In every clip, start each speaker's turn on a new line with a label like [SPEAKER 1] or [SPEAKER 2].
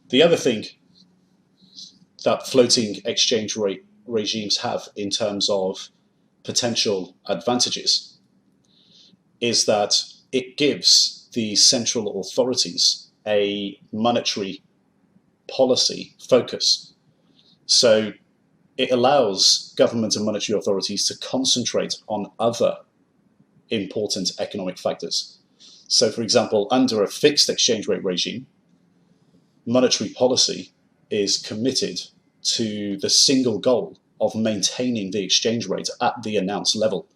[SPEAKER 1] The other thing that floating exchange rate regimes have in terms of potential advantages is that it gives the central authorities a monetary policy focus. So it allows government and monetary authorities to concentrate on other important economic factors. So, for example, under a fixed exchange rate regime, monetary policy is committed to the single goal of maintaining the exchange rate at the announced level.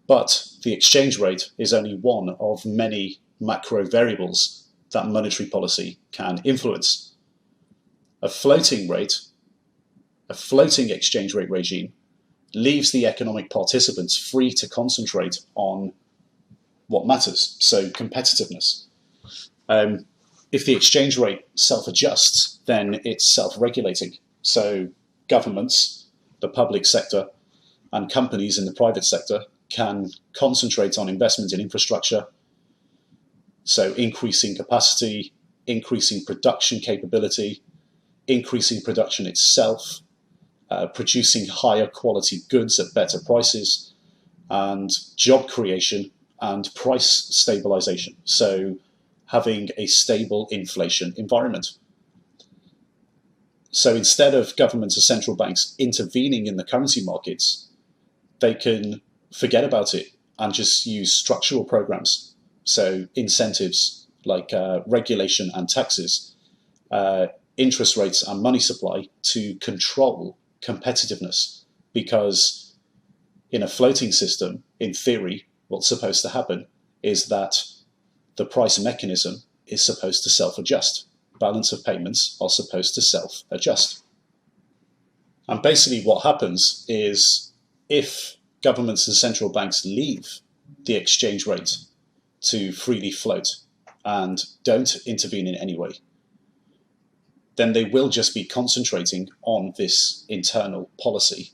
[SPEAKER 1] But the exchange rate is only one of many macro variables that monetary policy can influence. A floating exchange rate regime leaves the economic participants free to concentrate on what matters, so competitiveness. If the exchange rate self-adjusts, then it's self-regulating. So governments, the public sector, and companies in the private sector can concentrate on investment in infrastructure, so increasing capacity, increasing production capability, increasing production itself, producing higher quality goods at better prices, and job creation and price stabilization. So having a stable inflation environment. So instead of governments or central banks intervening in the currency markets, they can forget about it and just use structural programs. So incentives like regulation and taxes, interest rates and money supply to control competitiveness. Because in a floating system, in theory, what's supposed to happen is that the price mechanism is supposed to self-adjust. Balance of payments are supposed to self-adjust. And basically what happens is if governments and central banks leave the exchange rate to freely float and don't intervene in any way, then they will just be concentrating on this internal policy.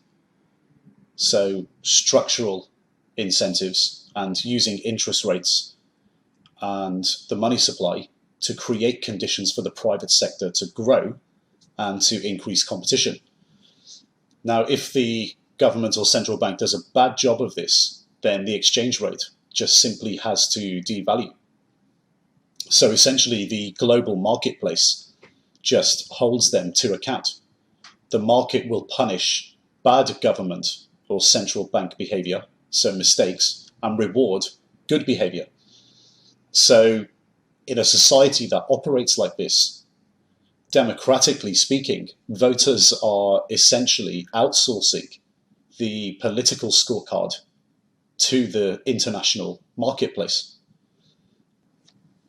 [SPEAKER 1] So structural incentives and using interest rates and the money supply to create conditions for the private sector to grow and to increase competition. Now, if the government or central bank does a bad job of this, then the exchange rate just simply has to devalue. So essentially, the global marketplace just holds them to account. The market will punish bad government or central bank behavior, so mistakes, and reward good behavior. So in a society that operates like this, democratically speaking, voters are essentially outsourcing the political scorecard to the international marketplace.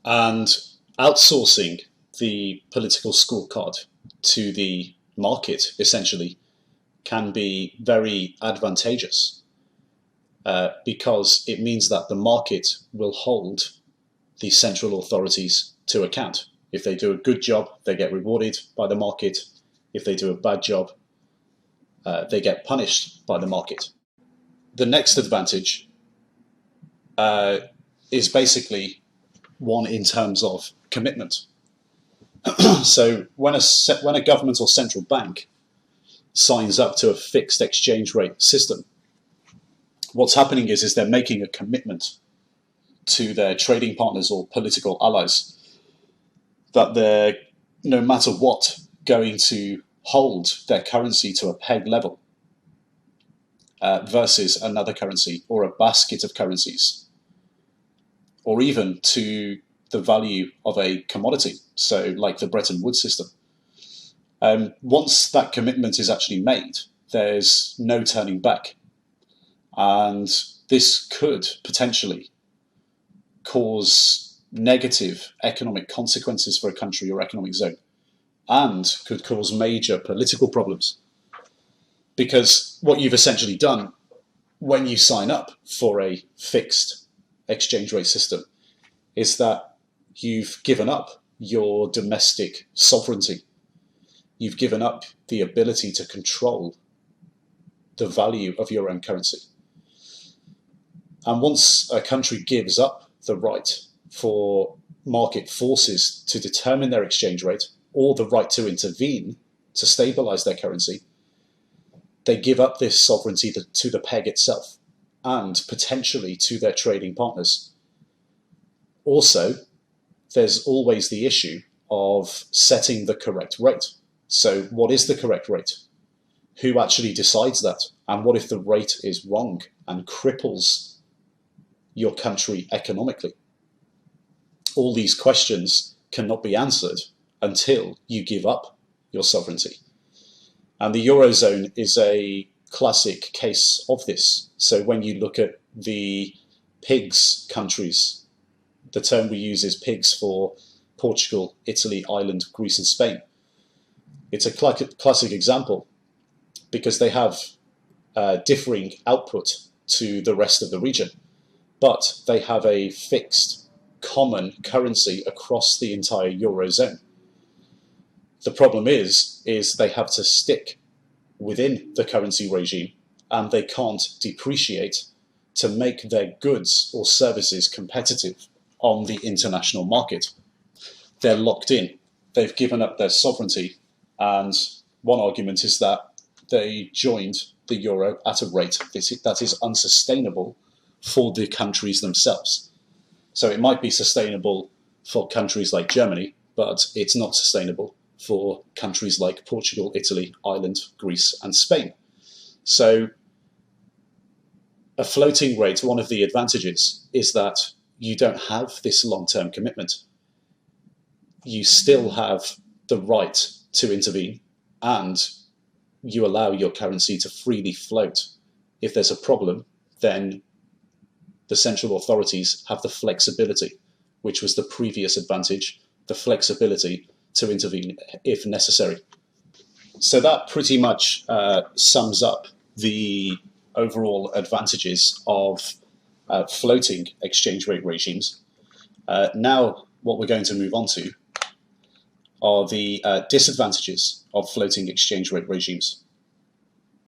[SPEAKER 1] And outsourcing the political scorecard to the market, essentially, can be very advantageous because it means that the market will hold the central authorities to account. If they do a good job, they get rewarded by the market. If they do a bad job, they get punished by the market. The next advantage is basically one in terms of commitment. So when a government or central bank signs up to a fixed exchange rate system, what's happening is they're making a commitment to their trading partners or political allies that they're, no matter what, going to hold their currency to a peg level versus another currency or a basket of currencies, or even to the value of a commodity, so like the Bretton Woods system. Once that commitment is actually made, there's no turning back. And this could potentially cause negative economic consequences for a country or economic zone, and could cause major political problems. Because what you've essentially done when you sign up for a fixed exchange rate system is that you've given up your domestic sovereignty. You've given up the ability to control the value of your own currency. And once a country gives up the right for market forces to determine their exchange rate, or the right to intervene to stabilize their currency, they give up this sovereignty to the peg itself and potentially to their trading partners. Also, there's always the issue of setting the correct rate. So what is the correct rate? Who actually decides that? And what if the rate is wrong and cripples your country economically? All these questions cannot be answered until you give up your sovereignty. And the Eurozone is a classic case of this. So when you look at the PIGS countries, the term we use is PIGS for Portugal, Italy, Ireland, Greece, and Spain. It's a classic example because they have differing output to the rest of the region, but they have a fixed common currency across the entire Eurozone. The problem is they have to stick within the currency regime and they can't depreciate to make their goods or services competitive on the international market. They're locked in. They've given up their sovereignty, and one argument is that they joined the euro at a rate that is unsustainable for the countries themselves. So it might be sustainable for countries like Germany, but it's not sustainable for countries like Portugal, Italy, Ireland, Greece, and Spain. So a floating rate, one of the advantages is that you don't have this long-term commitment. You still have the right to intervene, and you allow your currency to freely float. If there's a problem, then the central authorities have the flexibility, which was the previous advantage, the flexibility to intervene if necessary. So that pretty much sums up the overall advantages of floating exchange rate regimes. Now, what we're going to move on to are the disadvantages of floating exchange rate regimes.